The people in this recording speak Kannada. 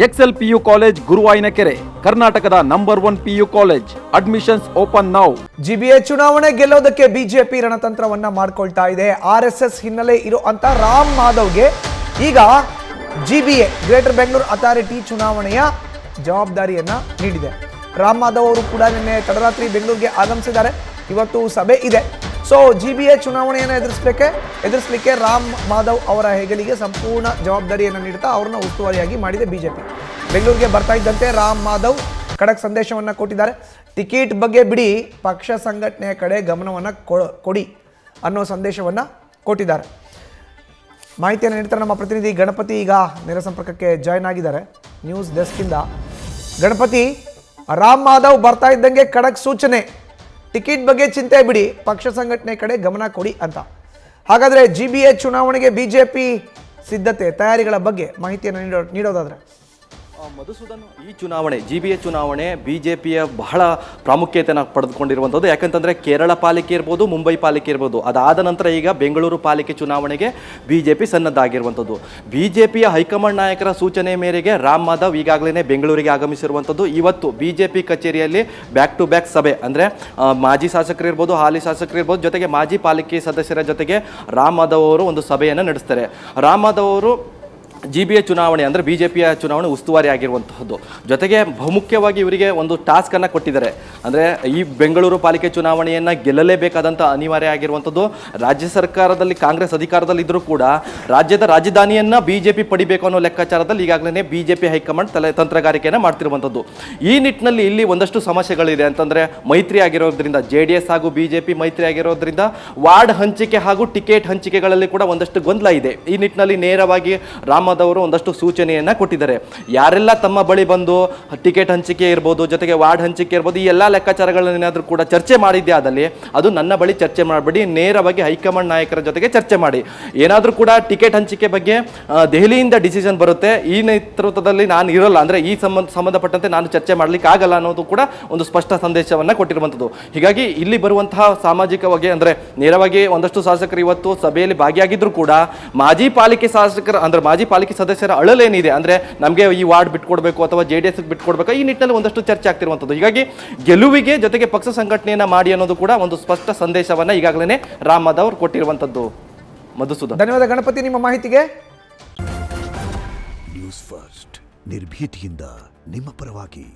ಎಕ್ಸೆಲ್ ಪಿಯು ಕಾಲೇಜ್ ಗುರುವಾಯಿನಕೆರೆ, ಕರ್ನಾಟಕದ number 1 PU college. Admissions open now. GBA ಚುನಾವಣೆ ಗೆಲ್ಲೋದಕ್ಕೆ ಬಿಜೆಪಿ ರಣತಂತ್ರವನ್ನ ಮಾಡ್ಕೊಳ್ತಾ ಇದೆ. RSS ಹಿನ್ನೆಲೆ ಇರುವಂತ ರಾಮ್ ಮಾಧವ್ಗೆ ಈಗ ಜಿಬಿಎ ಗ್ರೇಟರ್ ಬೆಂಗಳೂರು ಅಥಾರಿಟಿ ಚುನಾವಣೆಯ ಜವಾಬ್ದಾರಿಯನ್ನ ನೀಡಿದೆ. ರಾಮ್ ಮಾಧವ್ ಅವರು ಕೂಡ ನಿನ್ನೆ ತಡರಾತ್ರಿ ಬೆಂಗಳೂರಿಗೆ ಆಗಮಿಸಿದ್ದಾರೆ. ಇವತ್ತು ಸಭೆ ಇದೆ. ಸೊ ಜಿಬಿಎ ಚುನಾವಣೆಯನ್ನು ಎದುರಿಸಲಿಕ್ಕೆ ರಾಮ್ ಮಾಧವ್ ಅವರ ಹೆಗಲಿಗೆ ಸಂಪೂರ್ಣ ಜವಾಬ್ದಾರಿಯನ್ನು ನೀಡುತ್ತಾ ಅವ್ರನ್ನ ಉಸ್ತುವಾರಿಯಾಗಿ ಮಾಡಿದೆ ಬಿಜೆಪಿ. ಬೆಂಗಳೂರಿಗೆ ಬರ್ತಾ ಇದ್ದಂತೆ ರಾಮ್ ಮಾಧವ್ ಖಡಕ್ ಸಂದೇಶವನ್ನು ಕೊಟ್ಟಿದ್ದಾರೆ. ಟಿಕೆಟ್ ಬಗ್ಗೆ ಬಿಡಿ, ಪಕ್ಷ ಸಂಘಟನೆಯ ಕಡೆ ಗಮನವನ್ನು ಕೊಡಿ ಅನ್ನೋ ಸಂದೇಶವನ್ನು ಕೊಟ್ಟಿದ್ದಾರೆ. ಮಾಹಿತಿಯನ್ನು ನೀಡ್ತಾರೆ ನಮ್ಮ ಪ್ರತಿನಿಧಿ ಗಣಪತಿ. ಈಗ ನೇರ ಸಂಪರ್ಕಕ್ಕೆ ಜಾಯ್ನ್ ಆಗಿದ್ದಾರೆ ನ್ಯೂಸ್ ಡೆಸ್ಕಿಂದ. ಗಣಪತಿ, ರಾಮ್ ಮಾಧವ್ ಬರ್ತಾ ಇದ್ದಂಗೆ ಖಡಕ್ ಸೂಚನೆ, ಟಿಕೆಟ್ ಬಗ್ಗೆ ಚಿಂತೆ ಬಿಡಿ, ಪಕ್ಷ ಸಂಘಟನೆ ಕಡೆ ಗಮನ ಕೊಡಿ ಅಂತ. ಹಾಗಾದರೆ ಜಿಬಿಎ ಚುನಾವಣೆಗೆ ಬಿಜೆಪಿ ಸಿದ್ಧತೆ ತಯಾರಿಗಳ ಬಗ್ಗೆ ಮಾಹಿತಿಯನ್ನು ನೀಡೋದಾದ್ರೆ ಮಧುಸೂದನ್, ಈ ಚುನಾವಣೆ ಜಿಬಿಎ ಚುನಾವಣೆ ಬಿಜೆಪಿಯ ಬಹಳ ಪ್ರಾಮುಖ್ಯತೆಯನ್ನು ಪಡೆದುಕೊಂಡಿರುವಂಥದ್ದು. ಯಾಕಂತಂದರೆ ಕೇರಳ ಪಾಲಿಕೆ ಇರ್ಬೋದು, ಮುಂಬೈ ಪಾಲಿಕೆ ಇರ್ಬೋದು, ಅದಾದ ನಂತರ ಈಗ ಬೆಂಗಳೂರು ಪಾಲಿಕೆ ಚುನಾವಣೆಗೆ ಬಿಜೆಪಿ ಸನ್ನದ್ಧಾಗಿರುವಂಥದ್ದು. ಬಿಜೆಪಿಯ ಹೈಕಮಾಂಡ್ ನಾಯಕರ ಸೂಚನೆ ಮೇರೆಗೆ ರಾಮ್ ಮಾಧವ್ ಈಗಾಗಲೇ ಬೆಂಗಳೂರಿಗೆ ಆಗಮಿಸಿರುವಂಥದ್ದು. ಇವತ್ತು ಬಿಜೆಪಿ ಕಚೇರಿಯಲ್ಲಿ ಬ್ಯಾಕ್ ಟು ಬ್ಯಾಕ್ ಸಭೆ, ಅಂದರೆ ಮಾಜಿ ಶಾಸಕರು ಇರ್ಬೋದು, ಹಾಲಿ ಶಾಸಕರು ಇರ್ಬೋದು, ಜೊತೆಗೆ ಮಾಜಿ ಪಾಲಿಕೆ ಸದಸ್ಯರ ಜೊತೆಗೆ ರಾಮ್ ಮಾಧವ್ ಅವರು ಒಂದು ಸಭೆಯನ್ನು ನಡೆಸ್ತಾರೆ. ರಾಮ್ ಮಾಧವ್ ಅವರು ಜಿಬಿಎ ಚುನಾವಣೆ ಅಂದರೆ ಬಿಜೆಪಿಯ ಚುನಾವಣೆ ಉಸ್ತುವಾರಿ ಆಗಿರುವಂತಹದ್ದು. ಜೊತೆಗೆ ಬಹುಮುಖ್ಯವಾಗಿ ಇವರಿಗೆ ಒಂದು ಟಾಸ್ಕನ್ನು ಕೊಟ್ಟಿದ್ದಾರೆ. ಅಂದರೆ ಈ ಬೆಂಗಳೂರು ಪಾಲಿಕೆ ಚುನಾವಣೆಯನ್ನು ಗೆಲ್ಲಲೇಬೇಕಾದಂಥ ಅನಿವಾರ್ಯ ಆಗಿರುವಂಥದ್ದು. ರಾಜ್ಯ ಸರ್ಕಾರದಲ್ಲಿ ಕಾಂಗ್ರೆಸ್ ಅಧಿಕಾರದಲ್ಲಿದ್ದರೂ ಕೂಡ ರಾಜ್ಯದ ರಾಜಧಾನಿಯನ್ನು ಬಿಜೆಪಿ ಪಡಿಬೇಕು ಅನ್ನೋ ಲೆಕ್ಕಾಚಾರದಲ್ಲಿ ಈಗಾಗಲೇ ಬಿಜೆಪಿ ಹೈಕಮಾಂಡ್ ತಂತ್ರಗಾರಿಕೆಯನ್ನು ಮಾಡ್ತಿರುವಂಥದ್ದು. ಈ ನಿಟ್ಟಿನಲ್ಲಿ ಇಲ್ಲಿ ಒಂದಷ್ಟು ಸಮಸ್ಯೆಗಳಿದೆ. ಅಂತಂದರೆ ಮೈತ್ರಿ ಆಗಿರೋದ್ರಿಂದ, JDS ಹಾಗೂ ಬಿಜೆಪಿ ಮೈತ್ರಿ ಆಗಿರೋದ್ರಿಂದ ವಾರ್ಡ್ ಹಂಚಿಕೆ ಹಾಗೂ ಟಿಕೆಟ್ ಹಂಚಿಕೆಗಳಲ್ಲಿ ಕೂಡ ಒಂದಷ್ಟು ಗೊಂದಲ ಇದೆ. ಈ ನಿಟ್ಟಿನಲ್ಲಿ ನೇರವಾಗಿ ರಾಮ್ ಅವರು ಒಂದಷ್ಟು ಸೂಚನೆಯನ್ನ ಕೊಟ್ಟಿದ್ದಾರೆ. ಯಾರೆಲ್ಲ ತಮ್ಮ ಬಳಿ ಬಂದು ಟಿಕೆಟ್ ಹಂಚಿಕೆ ಇರ್ಬೋದು, ಜೊತೆಗೆ ವಾರ್ಡ್ ಹಂಚಿಕೆ ಇರ್ಬೋದು, ಈ ಎಲ್ಲ ಲೆಕ್ಕಾಚಾರಗಳನ್ನೇನಾದರೂ ಕೂಡ ಚರ್ಚೆ ಮಾಡಿದ್ದೆ ಆದಲ್ಲಿ ಅದು ನನ್ನ ಬಳಿ ಚರ್ಚೆ ಮಾಡಬೇಡಿ, ನೇರವಾಗಿ ಹೈಕಮಾಂಡ್ ನಾಯಕರ ಜೊತೆಗೆ ಚರ್ಚೆ ಮಾಡಿ. ಏನಾದರೂ ಕೂಡ ಟಿಕೆಟ್ ಹಂಚಿಕೆ ಬಗ್ಗೆ ದೆಹಲಿಯಿಂದ ಡಿಸಿಷನ್ ಬರುತ್ತೆ, ಈ ನೇತೃತ್ವದಲ್ಲಿ ನಾನು ಇರಲ್ಲ, ಅಂದರೆ ಈ ಸಂಬಂಧಪಟ್ಟಂತೆ ನಾನು ಚರ್ಚೆ ಮಾಡಲಿಕ್ಕೆ ಆಗಲ್ಲ ಅನ್ನೋದು ಕೂಡ ಒಂದು ಸ್ಪಷ್ಟ ಸಂದೇಶವನ್ನು ಕೊಟ್ಟಿರುವಂಥದ್ದು. ಹೀಗಾಗಿ ಇಲ್ಲಿ ಬರುವಂತಹ ಸಾಮಾಜಿಕವಾಗಿ, ಅಂದರೆ ನೇರವಾಗಿ ಒಂದಷ್ಟು ಶಾಸಕರು ಇವತ್ತು ಸಭೆಯಲ್ಲಿ ಭಾಗಿಯಾಗಿದ್ದರೂ ಕೂಡ ಮಾಜಿ ಪಾಲಿಕೆ ಶಾಸಕರು, ಅಂದರೆ ಮಾಜಿ ಪಾಲಿಕೆ ಸದಸ್ಯರ ಅಳಲೇನಿದೆ, ಅಂದರೆ ನಮಗೆ ಈ ವಾರ್ಡ್ ಬಿಟ್ಕೊಡ್ಬೇಕು ಅಥವಾ JDS ಬಿಟ್ಕೊಡ್ಬೇಕು, ಈ ನಿಟ್ಟಿನಲ್ಲಿ ಒಂದಷ್ಟು ಚರ್ಚೆ ಆಗ್ತಿರುವಂಥದ್ದು. ಹೀಗಾಗಿ ಗೆಲುವಿಗೆ ಜೊತೆಗೆ ಪಕ್ಷ ಸಂಘಟನೆಯನ್ನು ಮಾಡಿ ಅನ್ನೋದು ಕೂಡ ಒಂದು ಸ್ಪಷ್ಟ ಸಂದೇಶವನ್ನು ಈಗಾಗಲೇ ರಾಮ್ ಮಾಧವ್ ಅವರು ಕೊಟ್ಟಿರುವಂಥದ್ದು. ಮಧುಸೂದನ್, ಧನ್ಯವಾದ ಗಣಪತಿ ನಿಮ್ಮ ಮಾಹಿತಿಗೆ. ನ್ಯೂಸ್ ಫಸ್ಟ್, ನಿರ್ಭೀತಿಯಿಂದ ನಿಮ್ಮ ಪರವಾಗಿ.